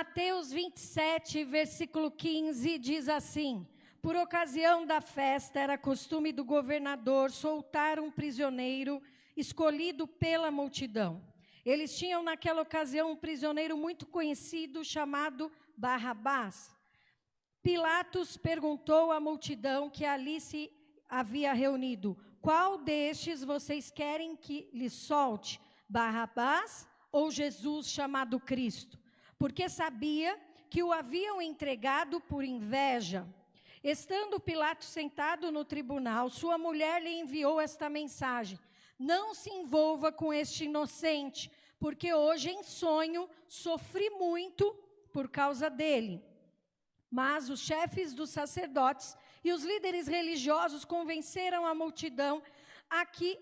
Mateus 27, versículo 15, diz assim: por ocasião da festa, era costume do governador soltar um prisioneiro escolhido pela multidão. Eles tinham naquela ocasião um prisioneiro muito conhecido chamado Barrabás. Pilatos perguntou à multidão que ali se havia reunido: qual destes vocês querem que lhe solte, Barrabás ou Jesus chamado Cristo? Porque sabia que o haviam entregado por inveja. Estando Pilatos sentado no tribunal, sua mulher lhe enviou esta mensagem: não se envolva com este inocente, porque hoje em sonho sofri muito por causa dele. Mas os chefes dos sacerdotes e os líderes religiosos convenceram a multidão a que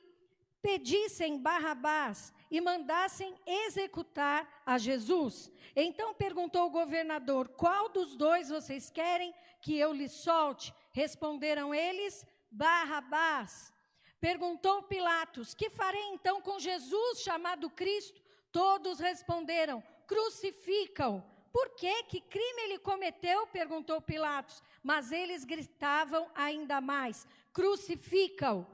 pedissem Barrabás e mandassem executar a Jesus. Então perguntou o governador: qual dos dois vocês querem que eu lhe solte? Responderam eles: Barrabás. Perguntou Pilatos: que farei então com Jesus chamado Cristo? Todos responderam: crucifica-o. Por quê? Que crime ele cometeu? Perguntou Pilatos. Mas eles gritavam ainda mais: crucifica-o.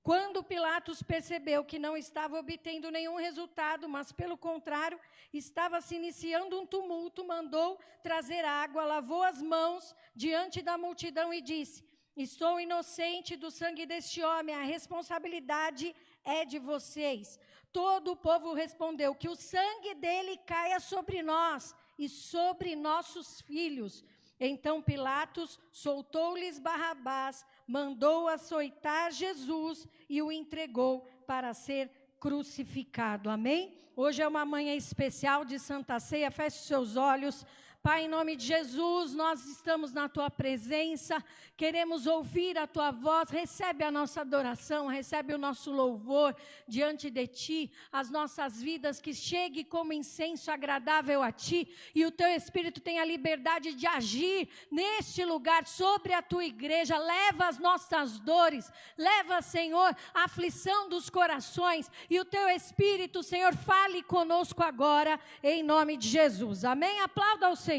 Quando Pilatos percebeu que não estava obtendo nenhum resultado, mas pelo contrário, estava se iniciando um tumulto, mandou trazer água, lavou as mãos diante da multidão e disse: estou inocente do sangue deste homem, a responsabilidade é de vocês. Todo o povo respondeu: que o sangue dele caia sobre nós e sobre nossos filhos. Então Pilatos soltou-lhes Barrabás, mandou açoitar Jesus e o entregou para ser crucificado. Amém? Hoje é uma manhã especial de Santa Ceia. Feche os seus olhos. Pai, em nome de Jesus, nós estamos na Tua presença, queremos ouvir a Tua voz, recebe a nossa adoração, recebe o nosso louvor diante de Ti, as nossas vidas, que chegue como incenso agradável a Ti, e o Teu Espírito tenha liberdade de agir neste lugar, sobre a Tua igreja. Leva as nossas dores, leva, Senhor, a aflição dos corações, e o Teu Espírito, Senhor, fale conosco agora, em nome de Jesus. Amém? Aplauda ao Senhor.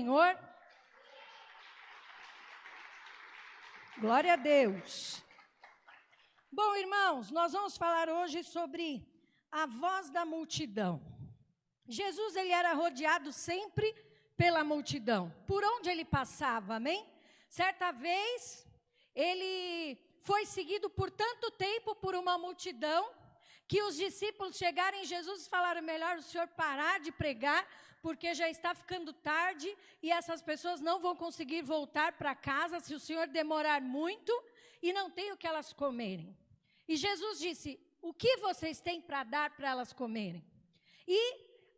Glória a Deus. Bom, irmãos, nós vamos falar hoje sobre a voz da multidão. Jesus, ele era rodeado sempre pela multidão, por onde ele passava, amém? Certa vez, ele foi seguido por tanto tempo por uma multidão, que os discípulos chegaram em Jesus e falaram: melhor o Senhor parar de pregar, porque já está ficando tarde e essas pessoas não vão conseguir voltar para casa se o Senhor demorar muito e não tem o que elas comerem. E Jesus disse: o que vocês têm para dar para elas comerem? E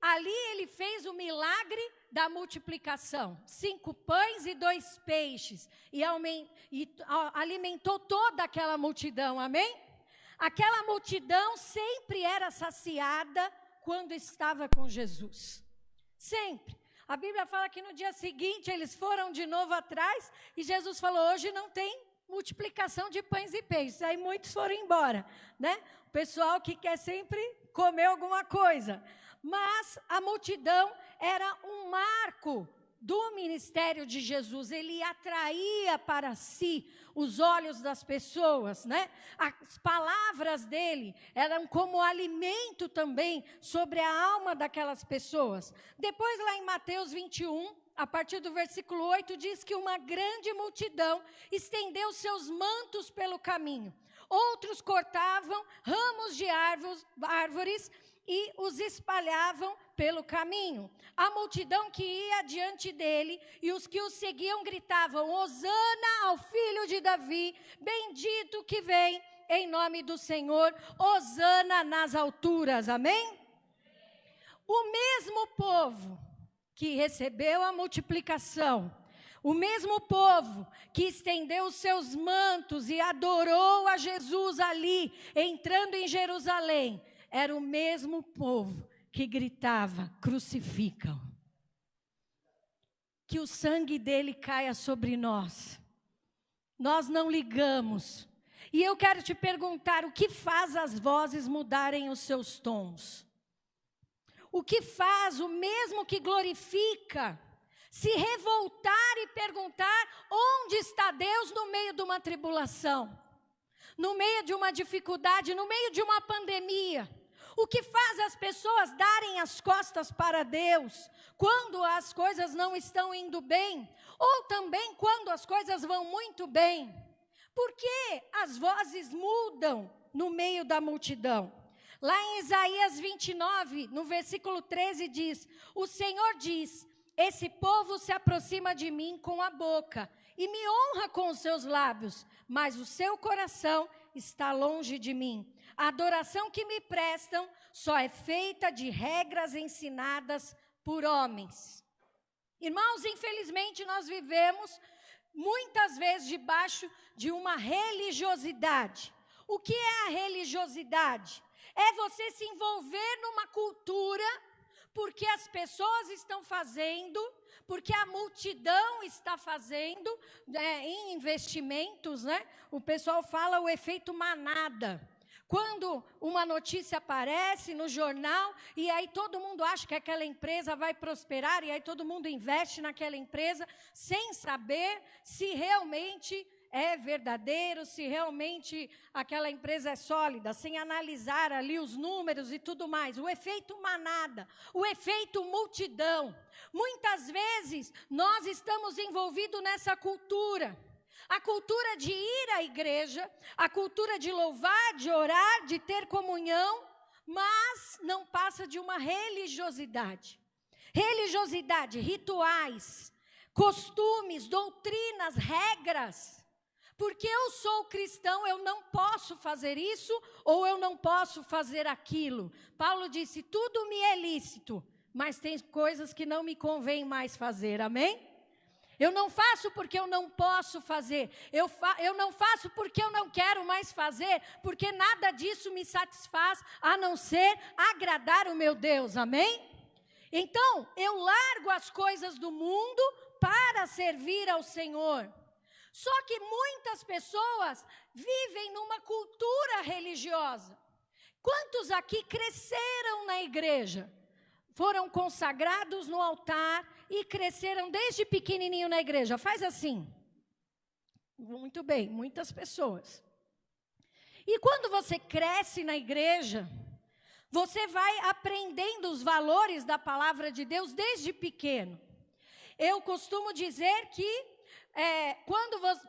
ali ele fez o milagre da multiplicação, 5 pães e 2 peixes, e alimentou toda aquela multidão, amém? Aquela multidão sempre era saciada quando estava com Jesus. Sempre. A Bíblia fala que no dia seguinte eles foram de novo atrás e Jesus falou: hoje não tem multiplicação de pães e peixes. Aí muitos foram embora, né? O pessoal que quer sempre comer alguma coisa. Mas a multidão era um marco do ministério de Jesus. Ele atraía para si os olhos das pessoas, né? As palavras dele eram como alimento também sobre a alma daquelas pessoas. Depois, lá em Mateus 21, a partir do versículo 8, diz que uma grande multidão estendeu seus mantos pelo caminho. Outros cortavam ramos de árvores e os espalhavam pelo caminho. A multidão que ia diante dele e os que o seguiam gritavam: Hosana ao filho de Davi, bendito que vem em nome do Senhor, Hosana nas alturas. Amém? O mesmo povo que recebeu a multiplicação, o mesmo povo que estendeu os seus mantos e adorou a Jesus ali, entrando em Jerusalém, era o mesmo povo que gritava: crucificam. Que o sangue dele caia sobre nós. Nós não ligamos. E eu quero te perguntar: o que faz as vozes mudarem os seus tons? O que faz o mesmo que glorifica se revoltar e perguntar onde está Deus no meio de uma tribulação, no meio de uma dificuldade, no meio de uma pandemia. O que faz as pessoas darem as costas para Deus quando as coisas não estão indo bem, ou também quando as coisas vão muito bem? Porque as vozes mudam no meio da multidão. Lá em Isaías 29, no versículo 13 diz: o Senhor diz, esse povo se aproxima de mim com a boca e me honra com os seus lábios, mas o seu coração está longe de mim. A adoração que me prestam só é feita de regras ensinadas por homens. Irmãos, infelizmente nós vivemos muitas vezes debaixo de uma religiosidade. O que é a religiosidade? É você se envolver numa cultura porque as pessoas estão fazendo, porque a multidão está fazendo, em investimentos, né? O pessoal fala o efeito manada. Quando uma notícia aparece no jornal, e aí todo mundo acha que aquela empresa vai prosperar, e aí todo mundo investe naquela empresa, sem saber se realmente é verdadeiro, se realmente aquela empresa é sólida, sem analisar ali os números e tudo mais. O efeito manada, o efeito multidão. Muitas vezes nós estamos envolvidos nessa cultura. A cultura de ir à igreja, a cultura de louvar, de orar, de ter comunhão, mas não passa de uma religiosidade. Religiosidade, rituais, costumes, doutrinas, regras. Porque eu sou cristão, eu não posso fazer isso ou eu não posso fazer aquilo. Paulo disse, tudo me é lícito, mas tem coisas que não me convém mais fazer, amém? Eu não faço porque eu não posso fazer, eu não faço porque eu não quero mais fazer, porque nada disso me satisfaz, a não ser agradar o meu Deus, amém? Então, eu largo as coisas do mundo para servir ao Senhor. Só que muitas pessoas vivem numa cultura religiosa. Quantos aqui cresceram na igreja? Foram consagrados no altar e cresceram desde pequenininho na igreja. Faz assim. Muito bem, muitas pessoas. E quando você cresce na igreja, você vai aprendendo os valores da palavra de Deus desde pequeno. Eu costumo dizer que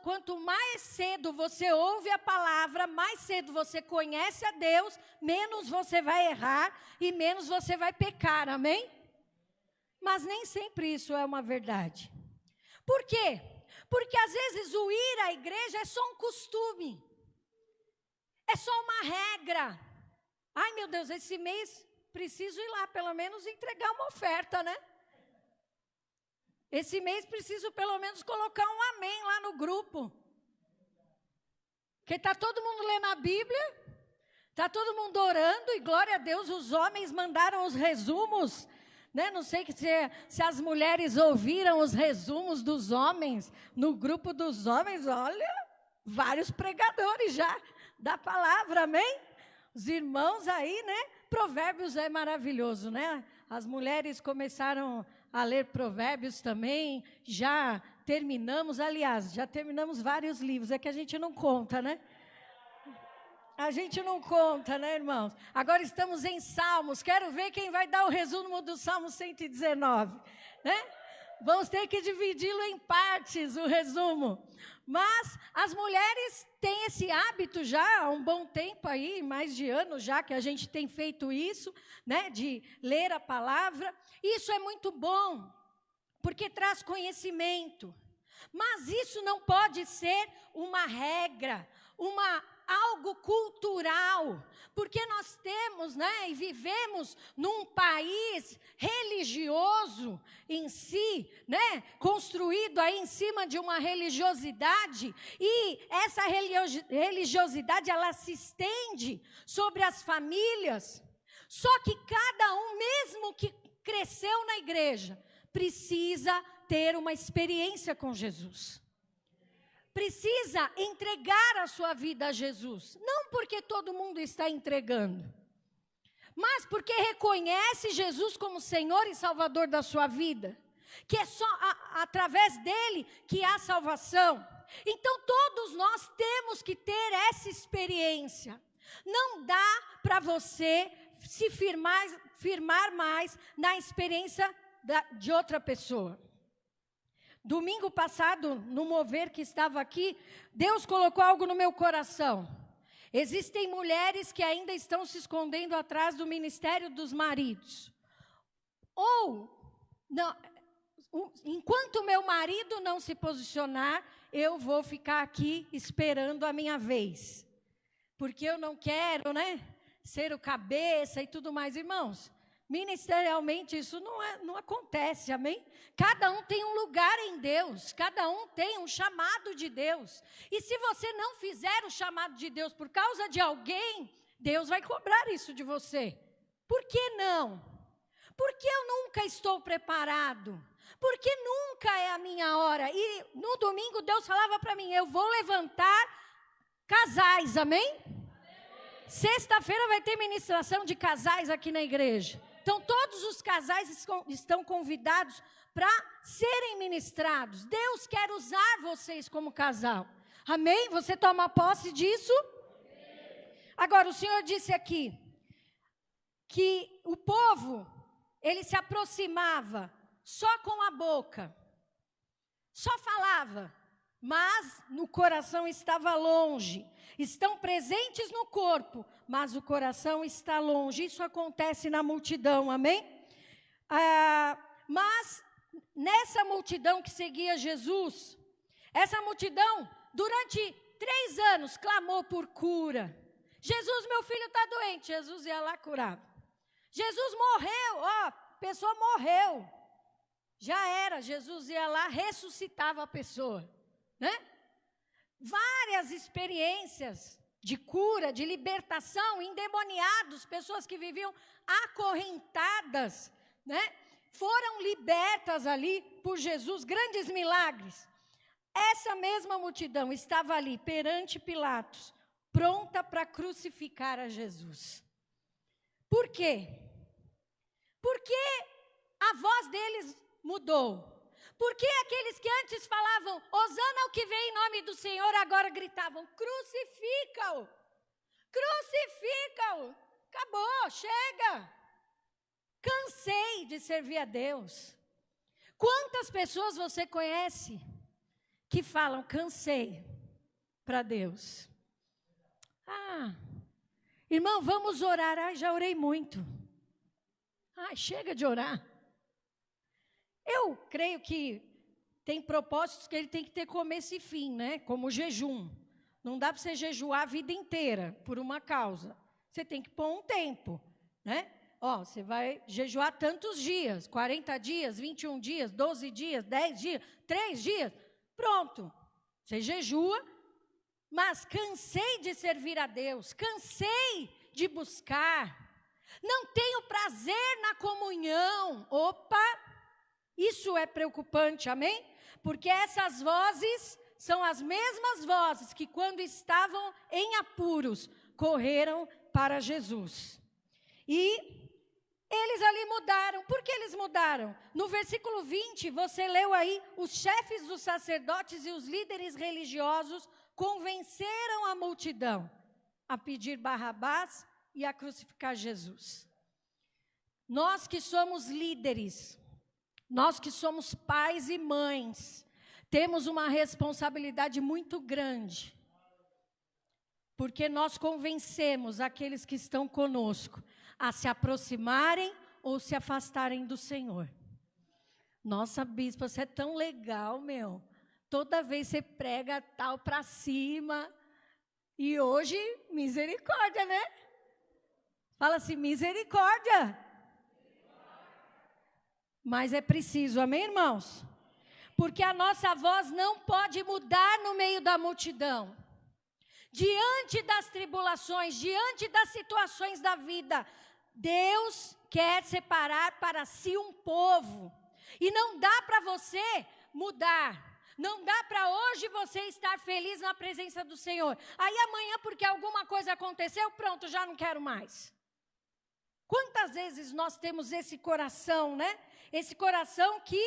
quanto mais cedo você ouve a palavra, mais cedo você conhece a Deus, menos você vai errar e menos você vai pecar, amém? Mas nem sempre isso é uma verdade. Por quê? Porque às vezes o ir à igreja é só um costume, é só uma regra. Ai meu Deus, esse mês preciso ir lá, pelo menos entregar uma oferta, né? Esse mês preciso pelo menos colocar um amém lá no grupo. Porque está todo mundo lendo a Bíblia, está todo mundo orando, e glória a Deus, os homens mandaram os resumos, né? Não sei se as mulheres ouviram os resumos dos homens, no grupo dos homens, olha, vários pregadores já da palavra, amém? Os irmãos aí, né? Provérbios é maravilhoso, né? As mulheres começaram a ler Provérbios também, já terminamos vários livros, é que a gente não conta, né? A gente não conta, né, irmãos? Agora estamos em Salmos, quero ver quem vai dar o resumo do Salmo 119, né? Vamos ter que dividi-lo em partes, o resumo. Mas as mulheres têm esse hábito já há um bom tempo aí, mais de anos já que a gente tem feito isso, né, de ler a palavra. Isso é muito bom, porque traz conhecimento. Mas isso não pode ser uma regra, algo cultural, porque nós temos, né, e vivemos num país religioso em si, né, construído aí em cima de uma religiosidade, e essa religiosidade, ela se estende sobre as famílias. Só que cada um, mesmo que cresceu na igreja, precisa ter uma experiência com Jesus. Precisa entregar a sua vida a Jesus. Não porque todo mundo está entregando, mas porque reconhece Jesus como Senhor e Salvador da sua vida. que é só através dele que há salvação. Então todos nós temos que ter essa experiência. Não dá para você se firmar mais na experiência de outra pessoa. Domingo passado, no mover que estava aqui, Deus colocou algo no meu coração. Existem mulheres que ainda estão se escondendo atrás do ministério dos maridos. Ou, não, enquanto meu marido não se posicionar, eu vou ficar aqui esperando a minha vez. Porque eu não quero, ser o cabeça e tudo mais. Irmãos, ministerialmente isso não acontece, amém? Cada um tem um lugar em Deus, cada um tem um chamado de Deus. E se você não fizer o chamado de Deus por causa de alguém, Deus vai cobrar isso de você. Por que não? Porque eu nunca estou preparado. Porque nunca é a minha hora. E no domingo Deus falava para mim, eu vou levantar casais, amém? Sexta-feira vai ter ministração de casais aqui na igreja. Então todos os casais estão convidados para serem ministrados. Deus quer usar vocês como casal. Amém? Você toma posse disso? Agora, o Senhor disse aqui que o povo, ele se aproximava só com a boca. Só falava, mas no coração estava longe. Estão presentes no corpo, mas o coração está longe. Isso acontece na multidão, amém? Mas nessa multidão que seguia Jesus, essa multidão, durante 3 anos, clamou por cura. Jesus, meu filho está doente. Jesus ia lá curar. Jesus morreu, a pessoa morreu. Já era, Jesus ia lá, ressuscitava a pessoa, Várias experiências de cura, de libertação, endemoniados, pessoas que viviam acorrentadas, foram libertas ali por Jesus, grandes milagres. Essa mesma multidão estava ali perante Pilatos, pronta para crucificar a Jesus. Por quê? Porque a voz deles mudou. Porque aqueles que antes falavam, Hosana ao que vem em nome do Senhor, agora gritavam, crucifica-o, crucifica-o, acabou, chega. Cansei de servir a Deus. Quantas pessoas você conhece que falam, cansei para Deus? Irmão, vamos orar. Já orei muito. Chega de orar. Eu creio que tem propósitos que ele tem que ter começo e fim, como o jejum. Não dá para você jejuar a vida inteira por uma causa. Você tem que pôr um tempo, você vai jejuar tantos dias, 40 dias, 21 dias, 12 dias, 10 dias, 3 dias. Pronto, você jejua, mas cansei de servir a Deus, cansei de buscar. Não tenho prazer na comunhão. Isso é preocupante, amém? Porque essas vozes são as mesmas vozes que quando estavam em apuros, correram para Jesus. E eles ali mudaram. Por que eles mudaram? No versículo 20, você leu aí, os chefes dos sacerdotes e os líderes religiosos convenceram a multidão a pedir Barrabás e a crucificar Jesus. Nós que somos líderes, nós que somos pais e mães, temos uma responsabilidade muito grande, porque nós convencemos aqueles que estão conosco a se aproximarem ou se afastarem do Senhor. Nossa, bispa, você é tão legal, meu. Toda vez você prega tal para cima. E hoje, misericórdia, Fala assim, misericórdia. Mas é preciso, amém, irmãos? Porque a nossa voz não pode mudar no meio da multidão. Diante das tribulações, diante das situações da vida, Deus quer separar para si um povo. E não dá para você mudar. Não dá para hoje você estar feliz na presença do Senhor. Aí amanhã, porque alguma coisa aconteceu, pronto, já não quero mais. Quantas vezes nós temos esse coração, Esse coração que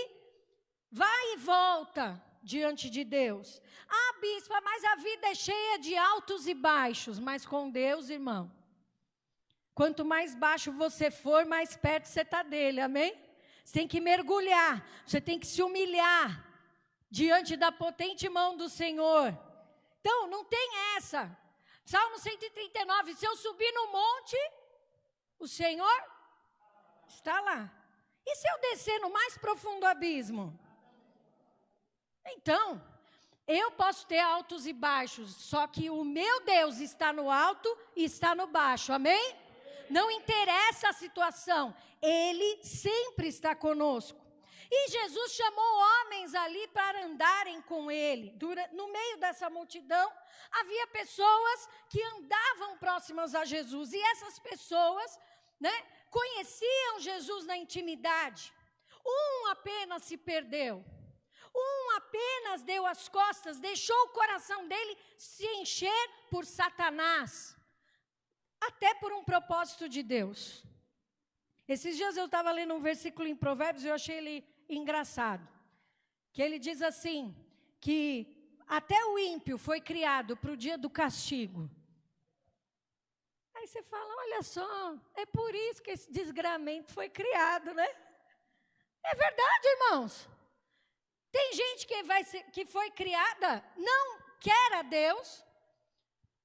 volta diante de Deus. Ah, bispa, mas a vida é cheia de altos e baixos. Mas com Deus, irmão, quanto mais baixo você for, mais perto você está dele, amém? Você tem que mergulhar, você tem que se humilhar diante da potente mão do Senhor. Então, não tem essa. Salmo 139, se eu subir no monte, o Senhor está lá. E se eu descer no mais profundo abismo? Então, eu posso ter altos e baixos, só que o meu Deus está no alto e está no baixo, amém? Não interessa a situação, Ele sempre está conosco. E Jesus chamou homens ali para andarem com Ele. No meio dessa multidão, havia pessoas que andavam próximas a Jesus. E essas pessoas, conheciam Jesus na intimidade. Um apenas se perdeu. Um apenas deu as costas, deixou o coração dele se encher por Satanás. Até por um propósito de Deus. Esses dias eu estava lendo um versículo em Provérbios e eu achei ele engraçado. Que ele diz assim, que até o ímpio foi criado para o dia do castigo. Aí você fala, olha só, é por isso que esse desgramento foi criado, né? É verdade, irmãos. Tem gente que foi criada, não quer a Deus,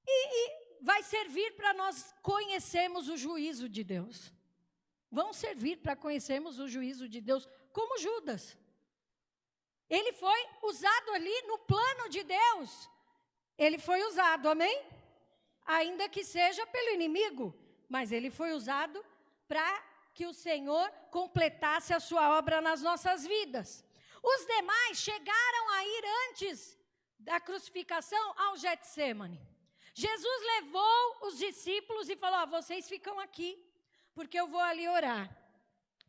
e vai servir para nós conhecermos o juízo de Deus. Vão servir para conhecermos o juízo de Deus, como Judas. Ele foi usado ali no plano de Deus. Ele foi usado, amém? Ainda que seja pelo inimigo, mas ele foi usado para que o Senhor completasse a sua obra nas nossas vidas. Os demais chegaram a ir antes da crucificação ao Getsêmani. Jesus levou os discípulos e falou, vocês ficam aqui, porque eu vou ali orar.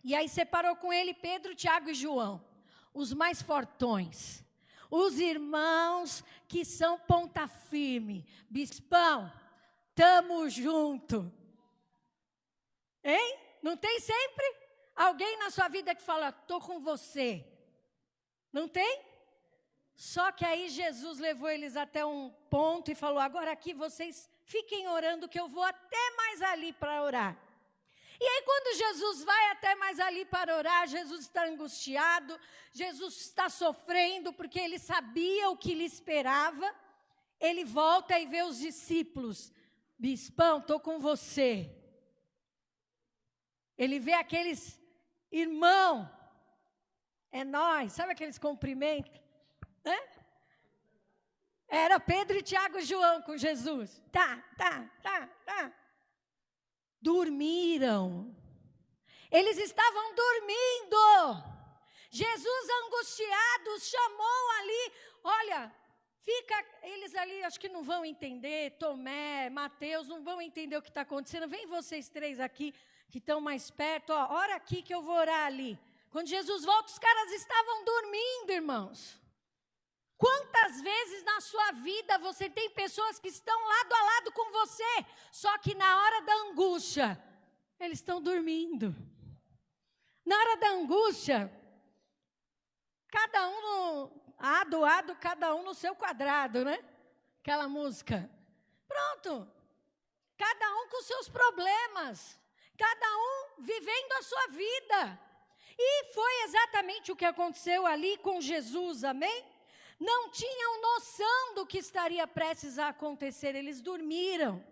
E aí separou com ele Pedro, Tiago e João, os mais fortões, os irmãos que são ponta firme. Bispão, tamo junto. Hein? Não tem sempre alguém na sua vida que fala, tô com você. Não tem? Só que aí Jesus levou eles até um ponto e falou, agora aqui vocês fiquem orando que eu vou até mais ali para orar. E aí quando Jesus vai até mais ali para orar, Jesus está angustiado, Jesus está sofrendo porque ele sabia o que lhe esperava. Ele volta e vê os discípulos, bispão, estou com você. Ele vê aqueles, irmão, é nós, sabe aqueles cumprimentos? Era Pedro, Tiago e João com Jesus. Tá. Dormiram. Eles estavam dormindo. Jesus angustiado chamou ali. Olha, eles ali acho que não vão entender. Tomé, Mateus, não vão entender o que está acontecendo. Vem vocês três aqui que estão mais perto. Ora aqui que eu vou orar ali. Quando Jesus volta, os caras estavam dormindo, irmãos. Quantas vezes na sua vida você tem pessoas que estão lado a lado com você, só que na hora da angústia, eles estão dormindo. Na hora da angústia, cada um cada um no seu quadrado, né? Aquela música. Pronto. Cada um com seus problemas, cada um vivendo a sua vida. E foi exatamente o que aconteceu ali com Jesus, amém? Não tinham noção do que estaria prestes a acontecer, eles dormiram.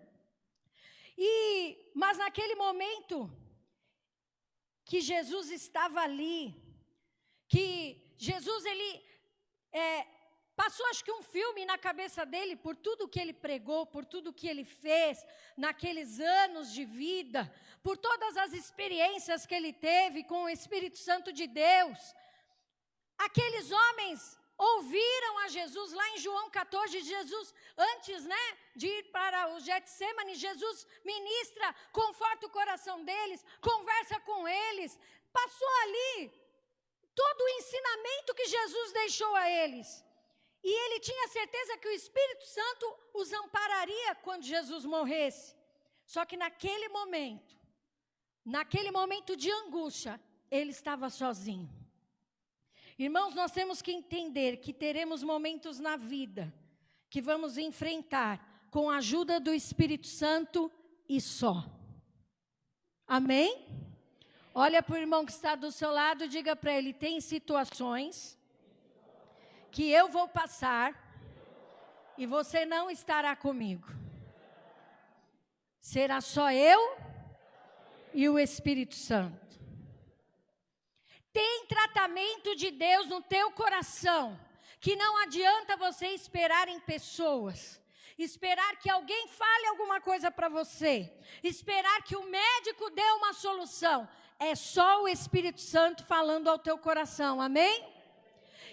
Mas naquele momento que Jesus estava ali, que Jesus passou acho que um filme na cabeça dele por tudo que ele pregou, por tudo que ele fez naqueles anos de vida, por todas as experiências que ele teve com o Espírito Santo de Deus. Aqueles homens ouviram a Jesus lá em João 14, Jesus, antes de ir para o Getsêmani, Jesus ministra, conforta o coração deles, conversa com eles, passou ali todo o ensinamento que Jesus deixou a eles. E ele tinha certeza que o Espírito Santo os ampararia quando Jesus morresse. Só que naquele momento de angústia, ele estava sozinho. Irmãos, nós temos que entender que teremos momentos na vida que vamos enfrentar com a ajuda do Espírito Santo e só. Amém? Olha para o irmão que está do seu lado e diga para ele, tem situações que eu vou passar e você não estará comigo. Será só eu e o Espírito Santo. Tem tratamento de Deus no teu coração, que não adianta você esperar em pessoas, esperar que alguém fale alguma coisa para você, esperar que o médico dê uma solução. É só o Espírito Santo falando ao teu coração, amém?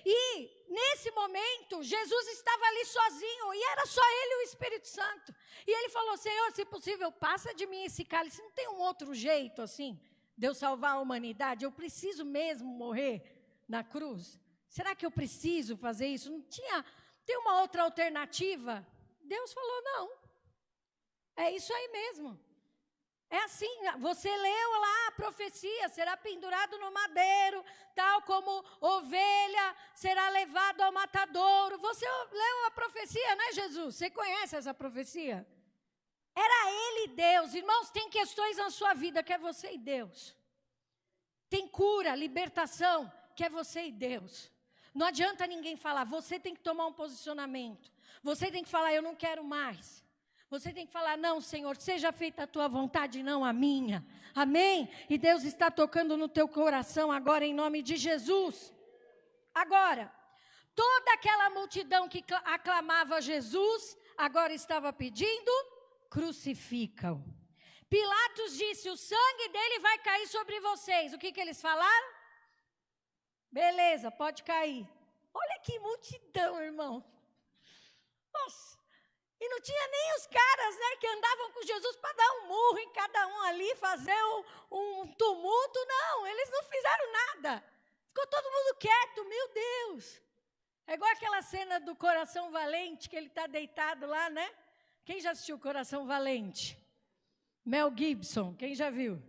E nesse momento, Jesus estava ali sozinho, e era só ele e o Espírito Santo. E ele falou, Senhor, se possível, passa de mim esse cálice. Não tem um outro jeito assim, de eu salvar a humanidade? Eu preciso mesmo morrer na cruz? Será que eu preciso fazer isso? Tem uma outra alternativa? Deus falou, não. É isso aí mesmo. É assim, você leu lá a profecia, será pendurado no madeiro, tal como ovelha será levado ao matadouro. Você leu a profecia, né, Jesus? Você conhece essa profecia? Era ele Deus. Irmãos, tem questões na sua vida que é você e Deus. Tem cura, libertação, que é você e Deus. Não adianta ninguém falar, você tem que tomar um posicionamento. Você tem que falar, eu não quero mais. Você tem que falar, não, Senhor, seja feita a tua vontade, não a minha. Amém? E Deus está tocando no teu coração agora, em nome de Jesus. Agora, toda aquela multidão que aclamava Jesus, agora estava pedindo, crucifica-o. Pilatos disse, o sangue dele vai cair sobre vocês. O que eles falaram? Beleza, pode cair. Olha que multidão, irmão. Nossa. E não tinha nem os caras, né, que andavam com Jesus para dar um murro em cada um ali, fazer um tumulto. Não, eles não fizeram nada. Ficou todo mundo quieto, meu Deus. É igual aquela cena do Coração Valente, que ele está deitado lá, né? Quem já assistiu Coração Valente? Mel Gibson, quem já viu?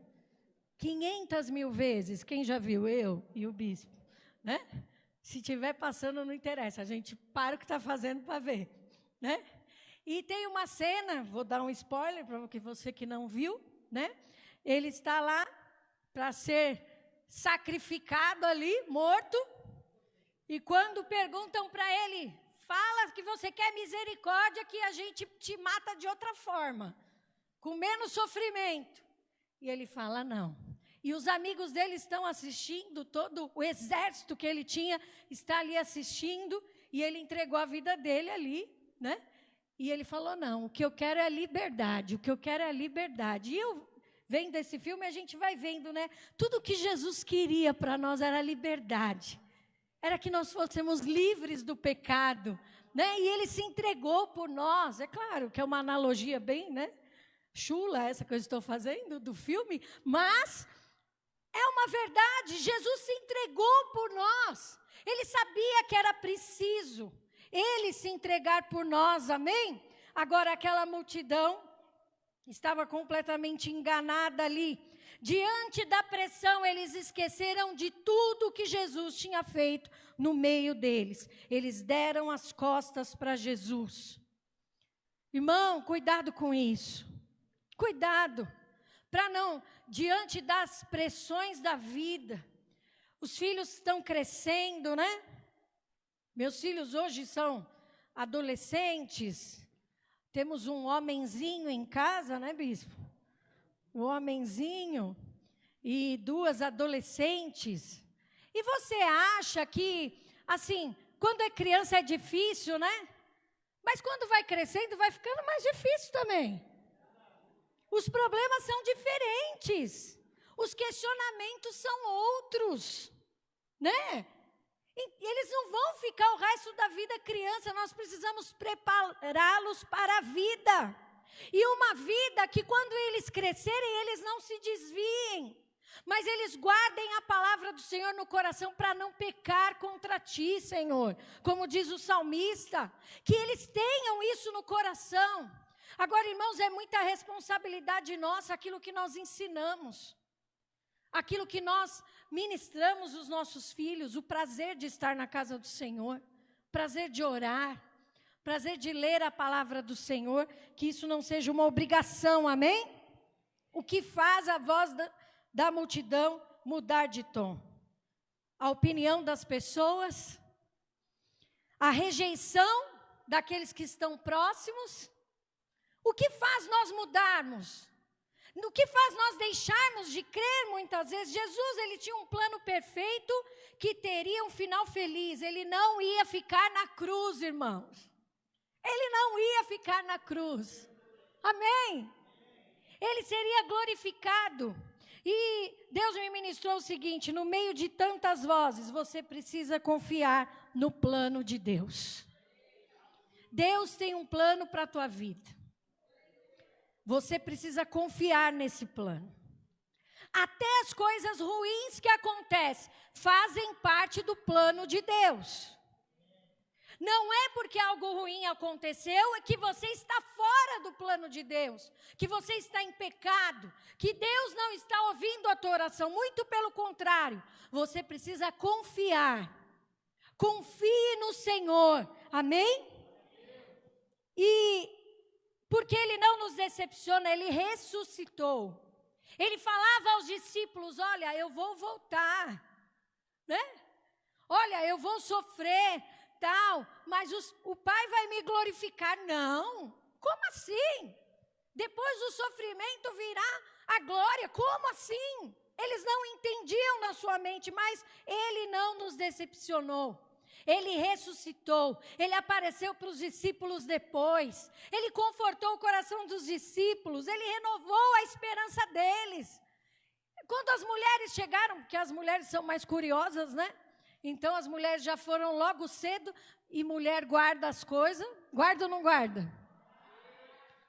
500.000 vezes, quem já viu? Eu e o bispo, né? Se estiver passando, não interessa, a gente para o que está fazendo para ver, né? E tem uma cena, vou dar um spoiler para você que não viu, né? Ele está lá para ser sacrificado ali, morto. E quando perguntam para ele, fala que você quer misericórdia, que a gente te mata de outra forma, com menos sofrimento. E ele fala, não. E os amigos dele estão assistindo, todo o exército que ele tinha está ali assistindo, e ele entregou a vida dele ali, né? E ele falou, não, o que eu quero é liberdade, o que eu quero é liberdade. E eu vendo esse filme, a gente vai vendo, né? Tudo que Jesus queria para nós era liberdade. Era que nós fôssemos livres do pecado, né? E ele se entregou por nós. É claro que é uma analogia bem, né, chula essa que eu estou fazendo do filme, mas é uma verdade. Jesus se entregou por nós. Ele sabia que era preciso ele se entregar por nós, amém? Agora aquela multidão estava completamente enganada ali. Diante da pressão, eles esqueceram de tudo que Jesus tinha feito no meio deles. Eles deram as costas para Jesus. Irmão, cuidado com isso. Cuidado, para não, diante das pressões da vida. Os filhos estão crescendo, né? Meus filhos hoje são adolescentes. Temos um homenzinho em casa, né, bispo? Um homenzinho e 2 adolescentes. E você acha que, assim, quando é criança é difícil, né? Mas quando vai crescendo, vai ficando mais difícil também. Os problemas são diferentes. Os questionamentos são outros, né? E eles não vão ficar o resto da vida criança, nós precisamos prepará-los para a vida. E uma vida que quando eles crescerem, eles não se desviem, mas eles guardem a palavra do Senhor no coração para não pecar contra ti, Senhor. Como diz o salmista, que eles tenham isso no coração. Agora, irmãos, é muita responsabilidade nossa aquilo que nós ensinamos, aquilo que nós ministramos os nossos filhos o prazer de estar na casa do Senhor, prazer de orar, prazer de ler a palavra do Senhor, que isso não seja uma obrigação, amém? O que faz a voz da multidão mudar de tom? A opinião das pessoas, a rejeição daqueles que estão próximos. O que faz nós mudarmos? O que faz nós deixarmos de crer muitas vezes? Jesus, ele tinha um plano perfeito que teria um final feliz. Ele não ia ficar na cruz, irmãos. Ele não ia ficar na cruz. Amém? Ele seria glorificado. E Deus me ministrou o seguinte: no meio de tantas vozes, você precisa confiar no plano de Deus. Deus tem um plano para a tua vida. Você precisa confiar nesse plano. Até as coisas ruins que acontecem fazem parte do plano de Deus. Não é porque algo ruim aconteceu que você está fora do plano de Deus, que você está em pecado, que Deus não está ouvindo a tua oração. Muito pelo contrário, você precisa confiar. Confie no Senhor, amém? E porque Ele não nos decepciona, Ele ressuscitou. Ele falava aos discípulos: olha, eu vou voltar, né? Olha, eu vou sofrer, tal, mas o Pai vai me glorificar. Não, como assim? Depois do sofrimento virá a glória, como assim? Eles não entendiam na sua mente, mas Ele não nos decepcionou. Ele ressuscitou, Ele apareceu para os discípulos depois, Ele confortou o coração dos discípulos, Ele renovou a esperança deles. Quando as mulheres chegaram, porque as mulheres são mais curiosas, né? Então as mulheres já foram logo cedo, e mulher guarda as coisas. Guarda ou não guarda?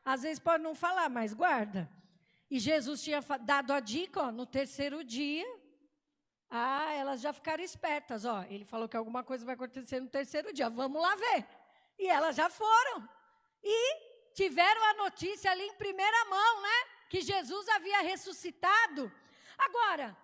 Às vezes pode não falar, mas guarda. E Jesus tinha dado a dica, ó, no terceiro dia. Elas já ficaram espertas, ó. Ele falou que alguma coisa vai acontecer no terceiro dia, vamos lá ver. E elas já foram. E tiveram a notícia ali em primeira mão, né? Que Jesus havia ressuscitado. Agora,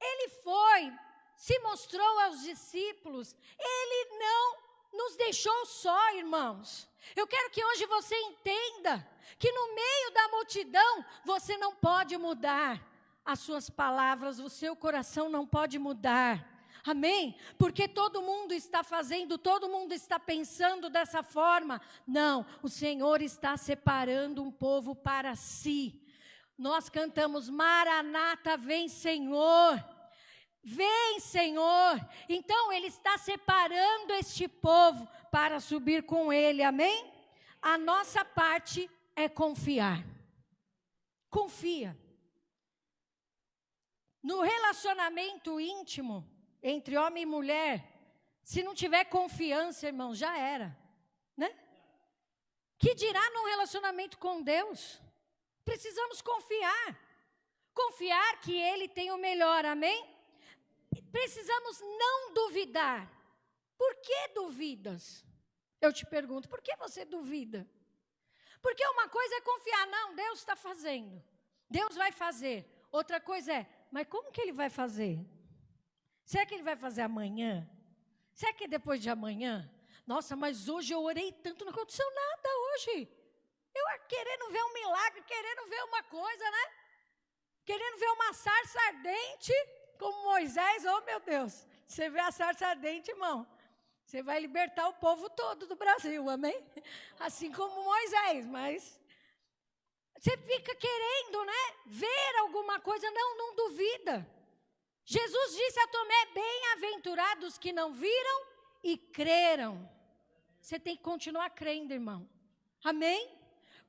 Ele foi, se mostrou aos discípulos. Ele não nos deixou só, irmãos. Eu quero que hoje você entenda que no meio da multidão, você não pode mudar as suas palavras, o seu coração não pode mudar. Amém? Porque todo mundo está fazendo, todo mundo está pensando dessa forma. Não, o Senhor está separando um povo para si. Nós cantamos: Maranata, vem Senhor. Vem Senhor. Então Ele está separando este povo para subir com Ele, amém? A nossa parte é confiar. Confia. No relacionamento íntimo entre homem e mulher, se não tiver confiança, irmão, já era, né? Que dirá num relacionamento com Deus? Precisamos confiar. Confiar que Ele tem o melhor, amém? Precisamos não duvidar. Por que duvidas? Eu te pergunto, por que você duvida? Porque uma coisa é confiar, não, Deus está fazendo, Deus vai fazer. Outra coisa é, mas como que Ele vai fazer? Será que Ele vai fazer amanhã? Será que é depois de amanhã? Nossa, mas hoje eu orei tanto, não aconteceu nada hoje. Eu querendo ver um milagre, querendo ver uma coisa, né? Querendo ver uma sarça ardente, como Moisés. Oh, meu Deus, você vê a sarça ardente, irmão, você vai libertar o povo todo do Brasil, amém? Assim como Moisés, mas você fica querendo, né, ver alguma coisa, não duvida. Jesus disse a Tomé: bem-aventurados que não viram e creram. Você tem que continuar crendo, irmão, amém?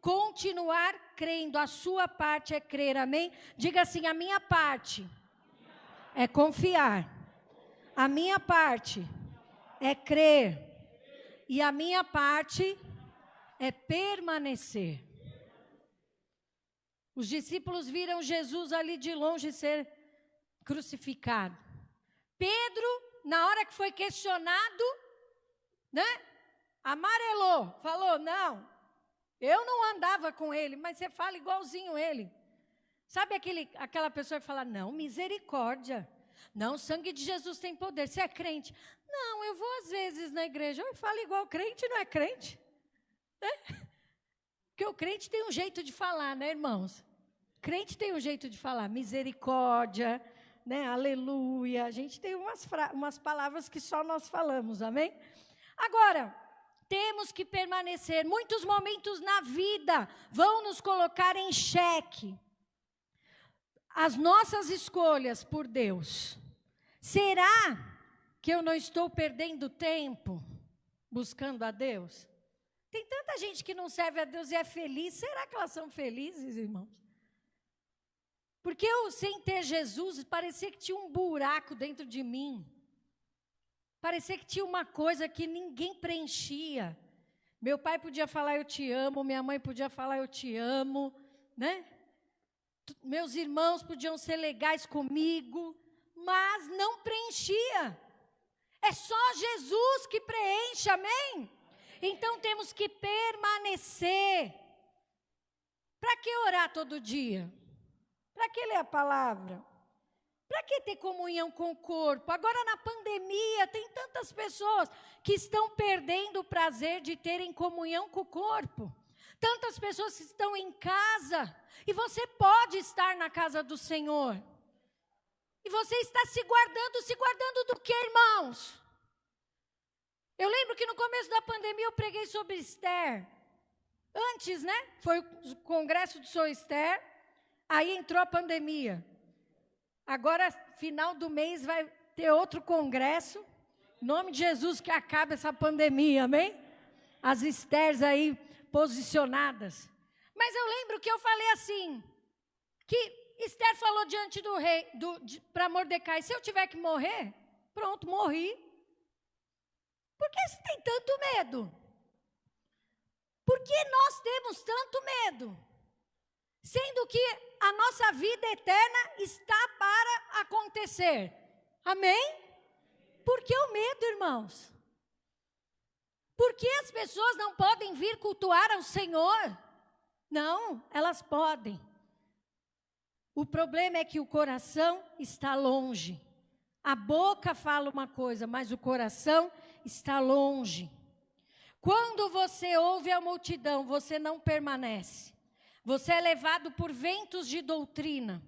Continuar crendo, a sua parte é crer, amém? Diga assim: a minha parte é confiar, a minha parte é crer, e a minha parte é permanecer. Os discípulos viram Jesus ali de longe ser crucificado. Pedro, na hora que foi questionado, né, amarelou, falou: não, eu não andava com ele. Mas você fala igualzinho ele. Sabe aquela pessoa que fala: não, misericórdia, Não, o sangue de Jesus tem poder. Você é crente? Não, eu vou às vezes na igreja. Eu falo igual crente, não é crente? Porque o crente tem um jeito de falar, né, irmãos? Crente tem um jeito de falar. Misericórdia, né? Aleluia. A gente tem umas palavras que só nós falamos, amém? Agora, temos que permanecer. Muitos momentos na vida vão nos colocar em xeque. As nossas escolhas por Deus. Será que eu não estou perdendo tempo buscando a Deus? Tem tanta gente que não serve a Deus e é feliz. Será que elas são felizes, irmãos? Porque eu, sem ter Jesus, parecia que tinha um buraco dentro de mim. Parecia que tinha uma coisa que ninguém preenchia. Meu pai podia falar eu te amo, minha mãe podia falar eu te amo, né? Meus irmãos podiam ser legais comigo, mas não preenchia. É só Jesus que preenche, amém? Então temos que permanecer. Para que orar todo dia? Para que ler a palavra? Para que ter comunhão com o corpo? Agora na pandemia tem tantas pessoas que estão perdendo o prazer de terem comunhão com o corpo. Tantas pessoas que estão em casa. E você pode estar na casa do Senhor. E você está se guardando do que, irmãos? Eu lembro que no começo da pandemia eu preguei sobre Esther. Antes, né? Foi o congresso do Sou Esther. Aí entrou a pandemia. Agora, final do mês, vai ter outro congresso. Em nome de Jesus, que acabe essa pandemia, amém? As Esthers aí posicionadas. Mas eu lembro que eu falei assim, que Esther falou diante do rei, para Mordecai, se eu tiver que morrer, pronto, morri. Por que você tem tanto medo? Por que nós temos tanto medo? Sendo que a nossa vida eterna está para acontecer. Amém? Por que o medo, irmãos? Por que as pessoas não podem vir cultuar ao Senhor? Não, elas podem. O problema é que o coração está longe. A boca fala uma coisa, mas o coração está longe. Quando você ouve a multidão, você não permanece. Você é levado por ventos de doutrina.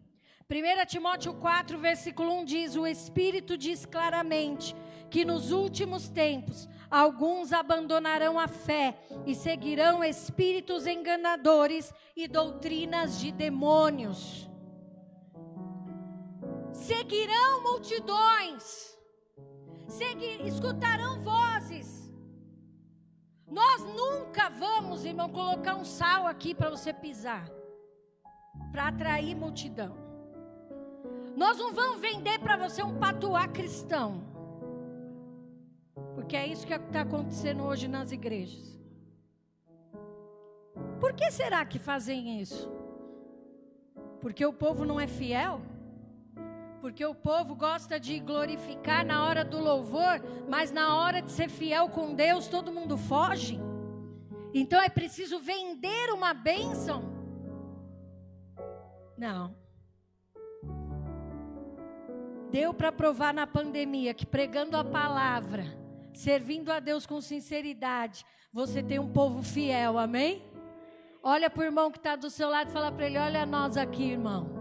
1 Timóteo 4, versículo 1 diz, o Espírito diz claramente que nos últimos tempos, alguns abandonarão a fé e seguirão espíritos enganadores e doutrinas de demônios. Seguirão multidões, escutarão vozes. Nós nunca vamos, irmão, colocar um sal aqui para você pisar, para atrair multidão. Nós não vamos vender para você um patuá cristão, porque é isso que está acontecendo hoje nas igrejas. Por que será que fazem isso? Porque o povo não é fiel? Porque o povo gosta de glorificar na hora do louvor, mas na hora de ser fiel com Deus, todo mundo foge? Então é preciso vender uma bênção? Não. Deu para provar na pandemia que pregando a palavra, servindo a Deus com sinceridade, você tem um povo fiel, amém? Olha para o irmão que está do seu lado e fala para ele, olha nós aqui, irmão.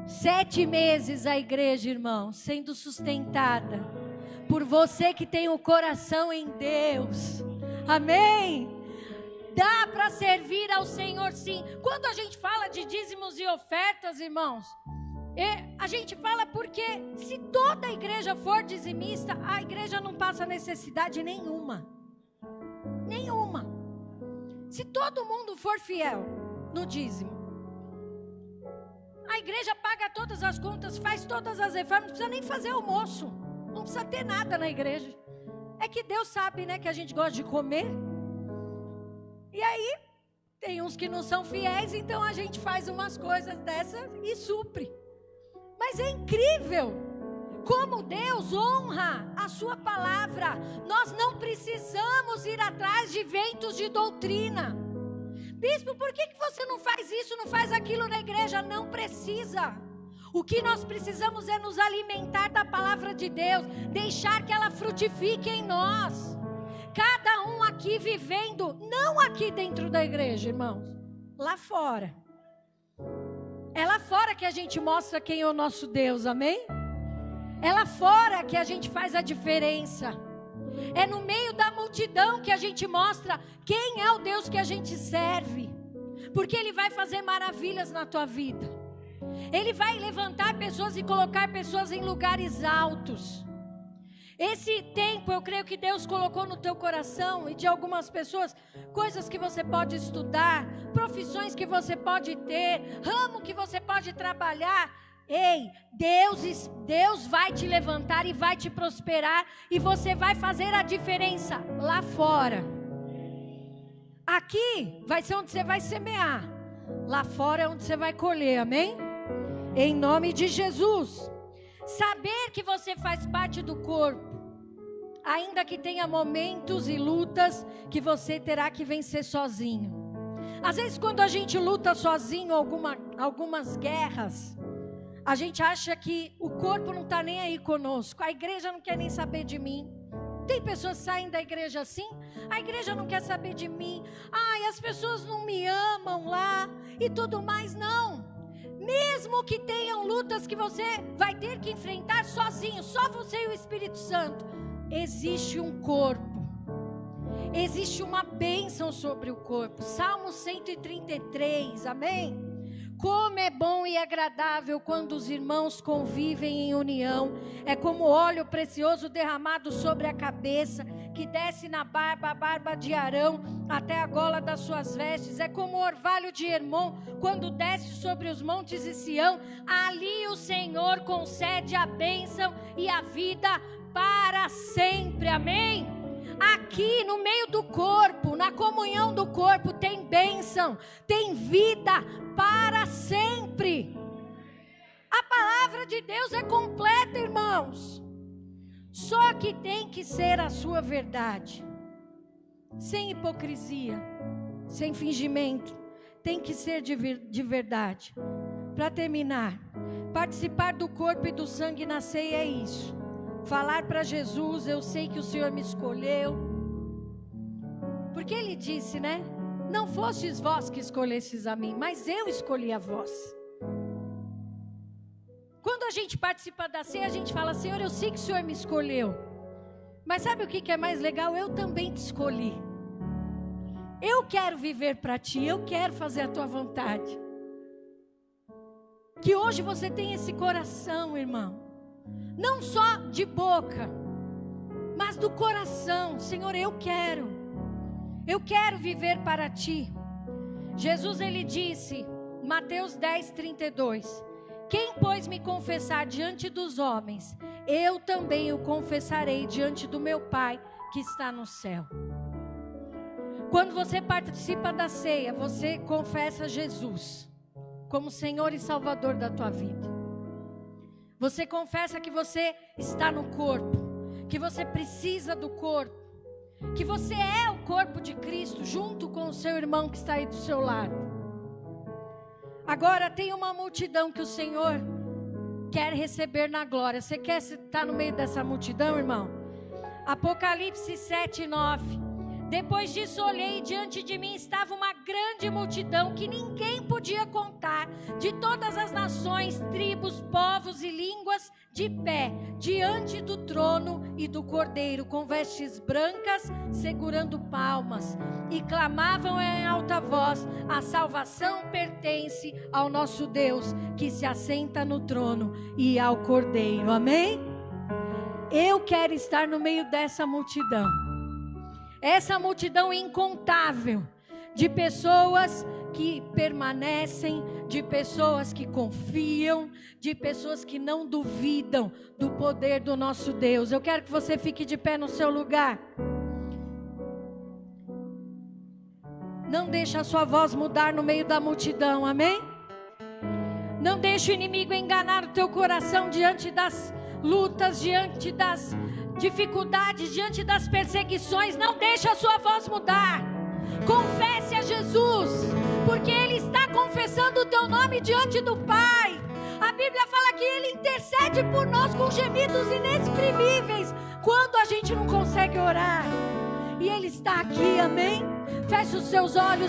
7 meses a igreja, irmão, sendo sustentada por você que tem o coração em Deus, amém? Dá para servir ao Senhor sim. Quando a gente fala de dízimos e ofertas, irmãos, a gente fala porque se toda a igreja for dizimista, a igreja não passa necessidade nenhuma. Nenhuma. Se todo mundo for fiel no dízimo, a igreja paga todas as contas, faz todas as reformas, não precisa nem fazer almoço, não precisa ter nada na igreja. É que Deus sabe, né, que a gente gosta de comer. E aí, tem uns que não são fiéis, então a gente faz umas coisas dessas e supre. Mas é incrível como Deus honra a sua palavra. Nós não precisamos ir atrás de ventos de doutrina. Bispo, por que você não faz isso, não faz aquilo na igreja? Não precisa. O que nós precisamos é nos alimentar da palavra de Deus, deixar que ela frutifique em nós. Cada um aqui vivendo, não aqui dentro da igreja, irmãos, lá fora. É lá fora que a gente mostra quem é o nosso Deus, amém? É lá fora que a gente faz a diferença. É no meio da multidão que a gente mostra quem é o Deus que a gente serve. Porque Ele vai fazer maravilhas na tua vida. Ele vai levantar pessoas e colocar pessoas em lugares altos. Esse tempo eu creio que Deus colocou no teu coração e de algumas pessoas, coisas que você pode estudar, profissões que você pode ter, ramo que você pode trabalhar. Ei, Deus vai te levantar e vai te prosperar e você vai fazer a diferença lá fora. Aqui vai ser onde você vai semear, lá fora é onde você vai colher, amém? Em nome de Jesus. Saber que você faz parte do corpo, ainda que tenha momentos e lutas que você terá que vencer sozinho. Às vezes quando a gente luta sozinho algumas guerras, a gente acha que o corpo não está nem aí conosco, a igreja não quer nem saber de mim. Tem pessoas que saem da igreja assim, a igreja não quer saber de mim. Ai, as pessoas não me amam lá e tudo mais, não. Mesmo que tenham lutas que você vai ter que enfrentar sozinho, só você e o Espírito Santo, existe um corpo, existe uma bênção sobre o corpo. Salmo 133, amém? Como é bom e agradável quando os irmãos convivem em união. É como óleo precioso derramado sobre a cabeça, que desce na barba, a barba de Arão, até a gola das suas vestes. É como o orvalho de Hermon, quando desce sobre os montes de Sião. Ali o Senhor concede a bênção e a vida para sempre, amém? Aqui no meio do corpo, na comunhão do corpo, tem bênção, tem vida para sempre. A palavra de Deus é completa, irmãos. Só que tem que ser a sua verdade, sem hipocrisia, sem fingimento. Tem que ser de verdade. Para terminar, participar do corpo e do sangue na ceia é isso. Falar para Jesus, eu sei que o Senhor me escolheu. Porque Ele disse, né? Não fostes vós que escolhestes a mim, mas eu escolhi a vós. Quando a gente participa da ceia, a gente fala, Senhor, eu sei que o Senhor me escolheu. Mas sabe o que é mais legal? Eu também te escolhi. Eu quero viver para Ti, eu quero fazer a Tua vontade. Que hoje você tenha esse coração, irmão. Não só de boca, mas do coração. Senhor, eu quero viver para Ti. Jesus, Ele disse, Mateus 10:32, quem pois me confessar diante dos homens, eu também o confessarei diante do meu Pai que está no céu. Quando você participa da ceia, você confessa Jesus como Senhor e Salvador da tua vida. Você confessa que você está no corpo, que você precisa do corpo, que você é o corpo de Cristo, junto com o seu irmão que está aí do seu lado. Agora tem uma multidão que o Senhor quer receber na glória. Você quer estar no meio dessa multidão, irmão? Apocalipse 7:9. Depois disso olhei e diante de mim estava uma grande multidão que ninguém podia contar, de todas as nações, tribos, povos e línguas, de pé, diante do trono e do Cordeiro, com vestes brancas, segurando palmas, e clamavam em alta voz, a salvação pertence ao nosso Deus, que se assenta no trono, e ao Cordeiro, amém? Eu quero estar no meio dessa multidão. Essa multidão incontável de pessoas que permanecem, de pessoas que confiam, de pessoas que não duvidam do poder do nosso Deus. Eu quero que você fique de pé no seu lugar. Não deixe a sua voz mudar no meio da multidão, amém? Não deixe o inimigo enganar o teu coração diante das lutas, diante das dificuldades, diante das perseguições. Não deixe a sua voz mudar. Confesse a Jesus, porque Ele está confessando o teu nome diante do Pai. A Bíblia fala que Ele intercede por nós com gemidos inexprimíveis quando a gente não consegue orar. E Ele está aqui, amém? Feche os seus olhos,